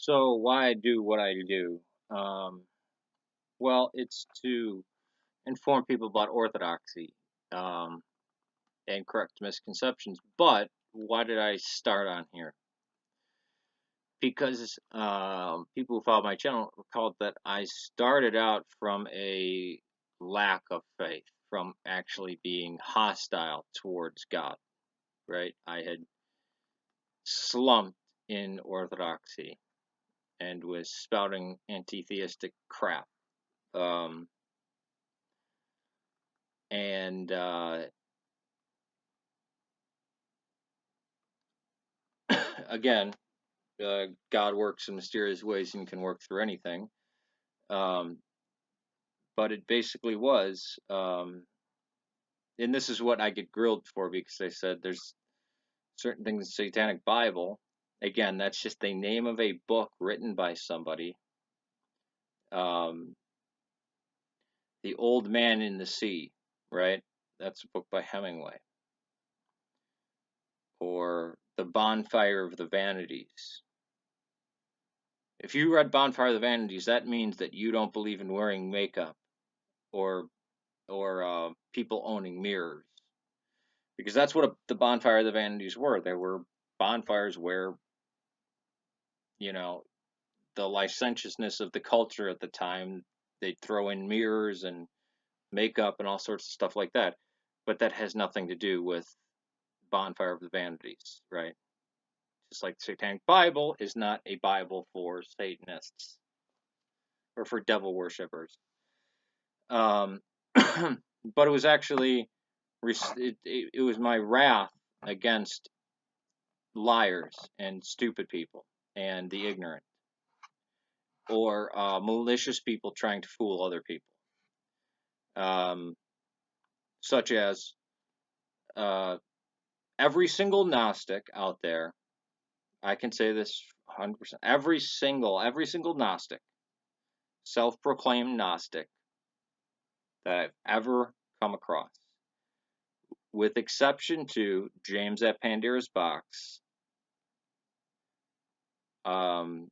So why I do what I do? Um, well, it's to inform people about orthodoxy and correct misconceptions. But why did I start on here? Because people who follow my channel recalled that I started out from a lack of faith, from actually being hostile towards God. Right? I had slumped in orthodoxy and was spouting anti-theistic crap. Um, and again, God works in mysterious ways and can work through anything. Um, but it basically was, and this is what I get grilled for because they said there's certain things in the Satanic Bible. Again, that's just the name of a book written by somebody. Um, the Old Man in the Sea, right? That's a book by Hemingway. Or The Bonfire of the Vanities. If you read Bonfire of the Vanities, that means that you don't believe in wearing makeup or people owning mirrors, because that's what the Bonfire of the Vanities were. They were bonfires where, you know, the licentiousness of the culture at the time, they'd throw in mirrors and makeup and all sorts of stuff like that. But that has nothing to do with Bonfire of the Vanities, right? Just like the Satanic Bible is not a Bible for Satanists or for devil worshippers. Um, but it was actually it was my wrath against liars and stupid people and the ignorant, or malicious people trying to fool other people, um, such as uh, every single Gnostic out there. I can say this 100%. Every single Gnostic, self-proclaimed Gnostic that I've ever come across, with exception to James at Pandora's Box, um,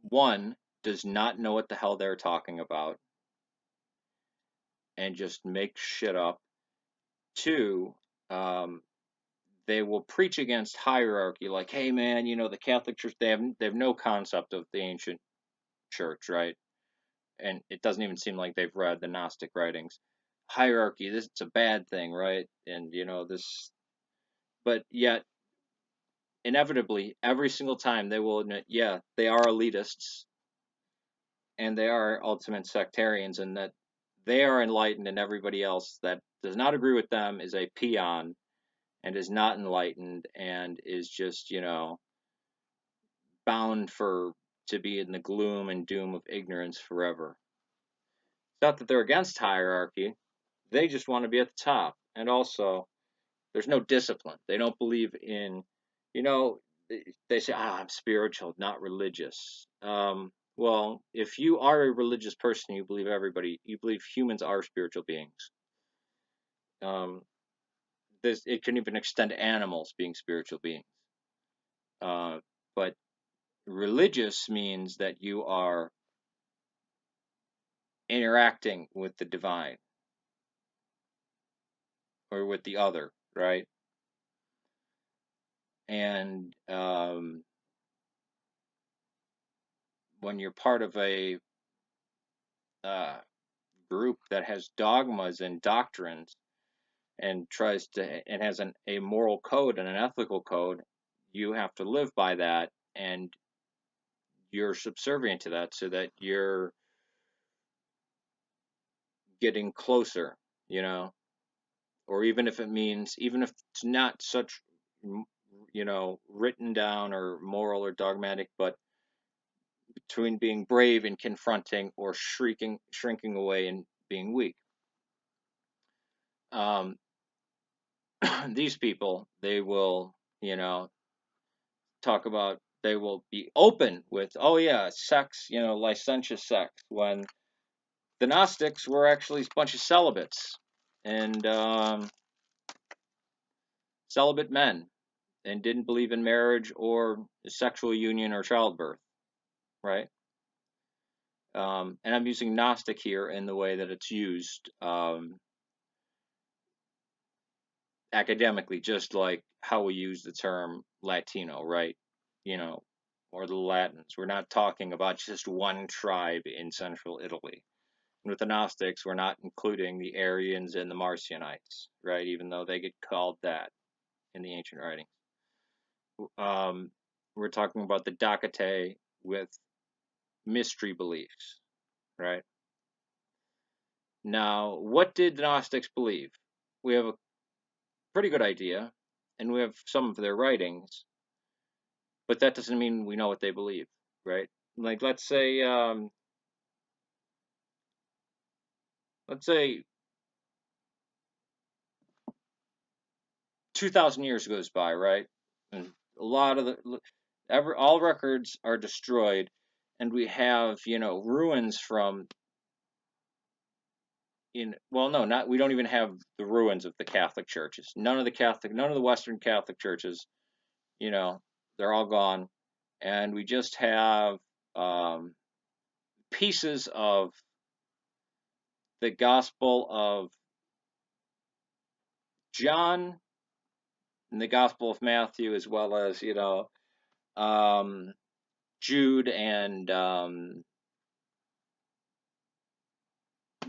one, does not know what the hell they're talking about and just make shit up. Two, um, they will preach against hierarchy, like, hey man, the Catholic Church, they have no concept of the ancient church, right? And it doesn't even seem like they've read the Gnostic writings. Hierarchy, this it's a bad thing, right? And this, but yet inevitably every single time they will admit, yeah, they are elitists and they are ultimate sectarians, and that they are enlightened, and everybody else that does not agree with them is a peon and is not enlightened and is just, bound for to be in the gloom and doom of ignorance forever. It's not that they're against hierarchy, they just want to be at the top. And also, there's no discipline. They don't believe in, you know, they say, I'm spiritual, not religious. Well, if you are a religious person, you believe humans are spiritual beings. Um, it can even extend to animals being spiritual beings. But religious means that you are interacting with the divine or with the other, right? And when you're part of a uh, group that has dogmas and doctrines and has a moral code and an ethical code, you have to live by that, and you're subservient to that so that you're getting closer, you know, or even if it's not such, written down or moral or dogmatic, but between being brave and confronting, or shrinking away and being weak. Um, these people, they will, talk about, they will be open with, oh yeah, sex, licentious sex, when the Gnostics were actually a bunch of celibates and celibate men. and didn't believe in marriage or sexual union or childbirth, right? And I'm using Gnostic here in the way that it's used academically, just like how we use the term Latino, right? You know, or the Latins. We're not talking about just one tribe in central Italy. And with the Gnostics, we're not including the Arians and the Marcionites, right? Even though they get called that in the ancient writings. We're talking about the Dakate with mystery beliefs, right? Now, what did the Gnostics believe? We have a pretty good idea, and we have some of their writings, but that doesn't mean we know what they believe, right? Like, let's say 2,000 years goes by, right? And a lot of all records are destroyed, and we have, ruins from well, no, not we don't even have the ruins of the Catholic churches. None of the Western Catholic churches, they're all gone, and we just have pieces of the Gospel of John and the Gospel of Matthew, as well as Jude, and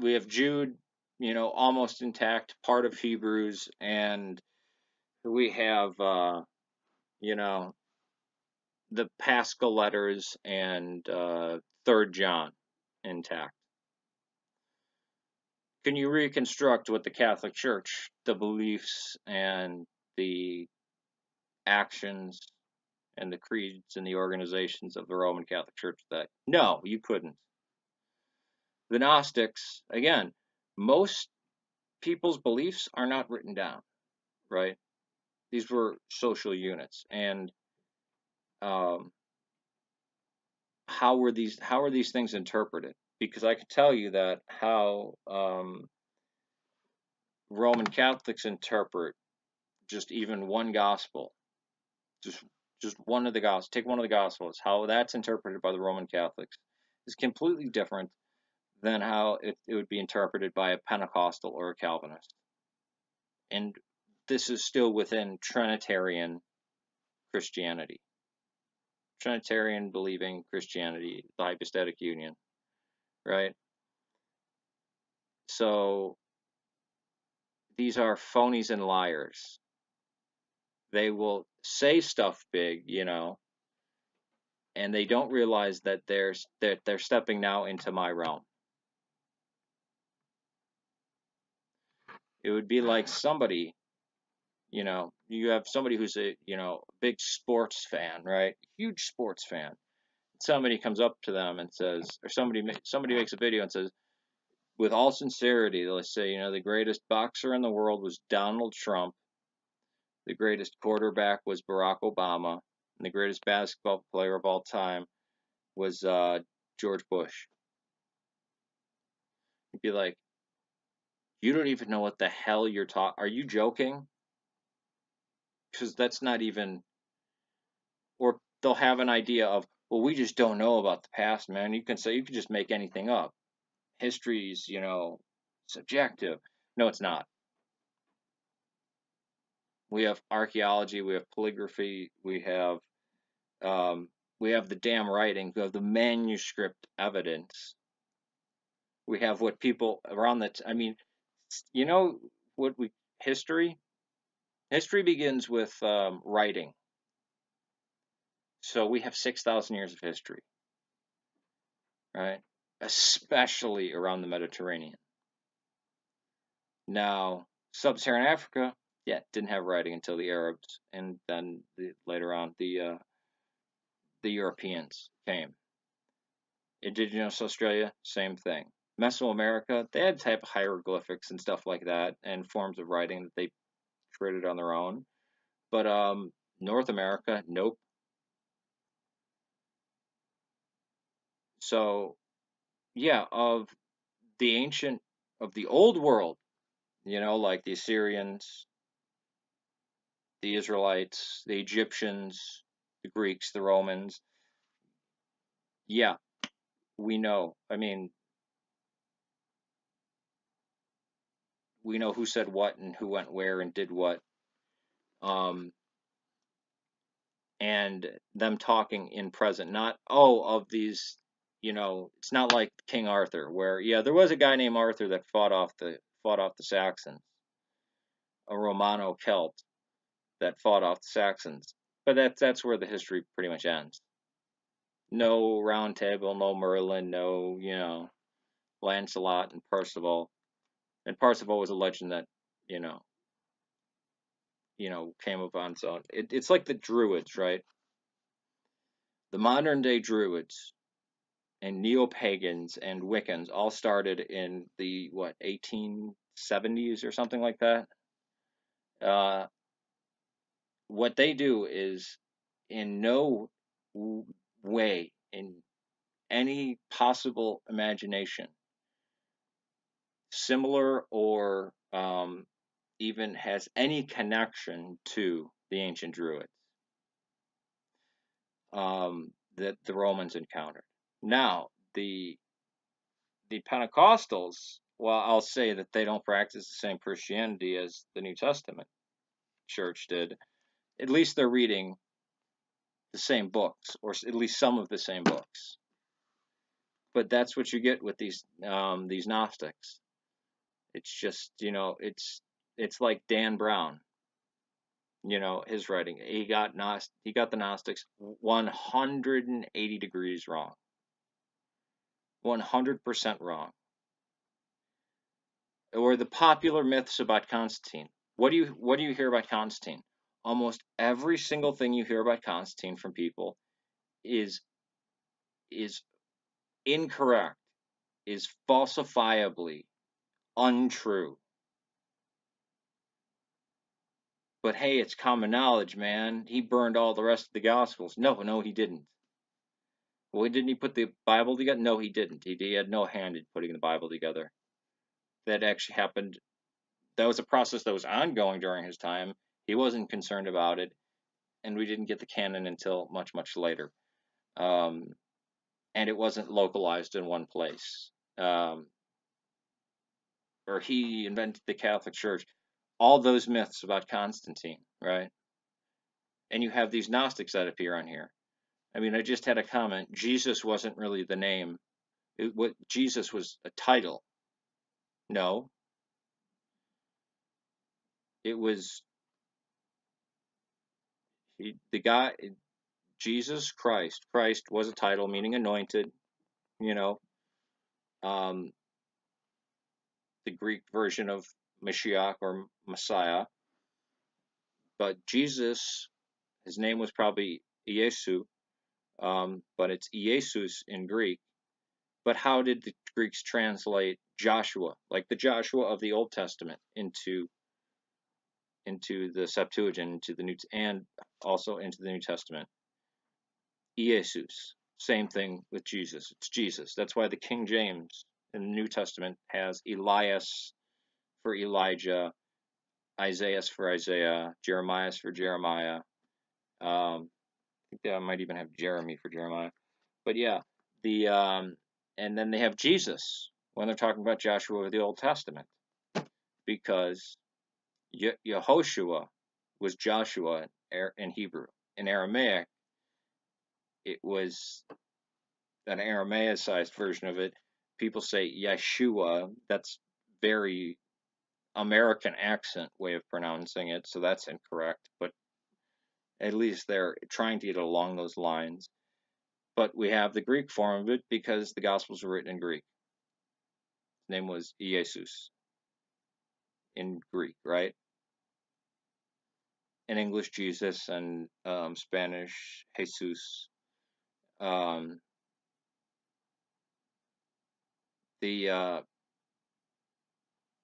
we have Jude, almost intact, part of Hebrews, and we have the Paschal letters and 3rd John intact. Can you reconstruct what the Catholic Church, the beliefs and the actions and the creeds and the organizations of the Roman Catholic Church that? No, you couldn't. The Gnostics, again, most people's beliefs are not written down, right? These were social units, and how were these things interpreted? Because I can tell you that how Roman Catholics interpret just even one gospel, just one of the gospels. Take one of the gospels. How that's interpreted by the Roman Catholics is completely different than how it would be interpreted by a Pentecostal or a Calvinist. And this is still within Trinitarian Christianity. Trinitarian believing Christianity, the hypostatic union, right? So these are phonies and liars. They will say stuff big, and they don't realize that they're stepping now into my realm. It would be like somebody, you have somebody who's a big sports fan, right? Huge sports fan. Somebody comes up to them and says, or somebody makes a video and says, with all sincerity, let's say, the greatest boxer in the world was Donald Trump, the greatest quarterback was Barack Obama, and the greatest basketball player of all time was George Bush. You'd be like, you don't even know what the hell you're talking. Are you joking? Because that's not even. Or they'll have an idea of, well, we just don't know about the past, man. You can just make anything up. History's, subjective. No, it's not. We have archaeology, we have calligraphy, we have the damn writing, we have the manuscript evidence. We have what people around history begins with writing. So we have 6,000 years of history, right? Especially around the Mediterranean. Now, sub-Saharan Africa, didn't have writing until the Arabs, and then later on the Europeans came. Indigenous Australia, same thing. Mesoamerica, they had type of hieroglyphics and stuff like that, and forms of writing that they created on their own. But North America, nope. So, of the old world, like the Assyrians, the Israelites, the Egyptians, the Greeks, the Romans. Yeah, we know. I mean, we know who said what and who went where and did what. And them talking in present, not of these, it's not like King Arthur, where there was a guy named Arthur that fought off the Saxons, a Romano Celt that fought off the Saxons, but that's where the history pretty much ends. No Round Table, no Merlin, no Lancelot and Percival, and Percival was a legend that you know came upon its own. It's like the Druids, right? The modern day Druids and neo-pagans and Wiccans all started in the 1870s or something like that. What they do is in no way, in any possible imagination, similar or even has any connection to the ancient Druids that the Romans encountered. Now, the Pentecostals, well, I'll say that they don't practice the same Christianity as the New Testament church did. At least they're reading the same books, or at least some of the same books. But that's what you get with these Gnostics. It's just it's like Dan Brown. His writing. He got the Gnostics 180 degrees wrong. 100% wrong. Or the popular myths about Constantine. What do you hear about Constantine? Almost every single thing you hear about Constantine from people is incorrect, is falsifiably untrue. But hey, it's common knowledge, man. He burned all the rest of the Gospels. No, he didn't. Well, didn't he put the Bible together? No, he didn't. He had no hand in putting the Bible together. That actually happened. That was a process that was ongoing during his time. He wasn't concerned about it, and we didn't get the canon until much, much later. And it wasn't localized in one place. Or he invented the Catholic Church. All those myths about Constantine, right? And you have these Gnostics that appear on here. I mean, I just had a comment. Jesus wasn't really the name. Jesus was a title. No, it was the guy. Jesus Christ. Christ was a title meaning anointed. You know, um, the Greek version of Mashiach or Messiah. But Jesus, his name was probably Iesu, but it's Iesus in Greek. But how did the Greeks translate Joshua, like the Joshua of the Old Testament, into the Septuagint, into the New, and also into the New Testament? Iesus. Same thing with Jesus. It's Jesus. That's why the King James in the New Testament has Elias for Elijah, Isaiah for Isaiah, Jeremiah for Jeremiah. I think I might even have Jeremy for Jeremiah. But yeah, and then they have Jesus when they're talking about Joshua of the Old Testament, because Yehoshua was Joshua in Hebrew. In Aramaic, it was an Aramaicized version of it. People say Yeshua. That's very American accent way of pronouncing it, so that's incorrect. But at least they're trying to get along those lines. But we have the Greek form of it because the Gospels were written in Greek. His name was Jesus in Greek, right? In English, Jesus, and Spanish, Jesus.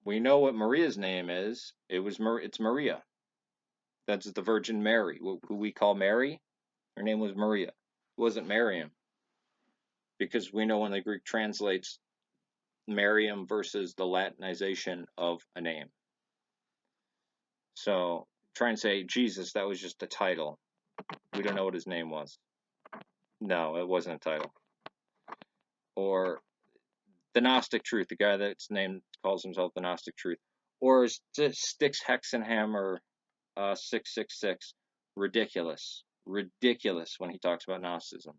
We know what Maria's name is. It's Maria. That's the Virgin Mary, who we call Mary. Her name was Maria. It wasn't Miriam, because we know when the Greek translates Miriam versus the Latinization of a name. So try and say, Jesus, that was just a title. We don't know what his name was. No, it wasn't a title. Or the Gnostic Truth, the guy that's named calls himself the Gnostic Truth. Or Styx Hexenhammer 666. Ridiculous when he talks about Gnosticism.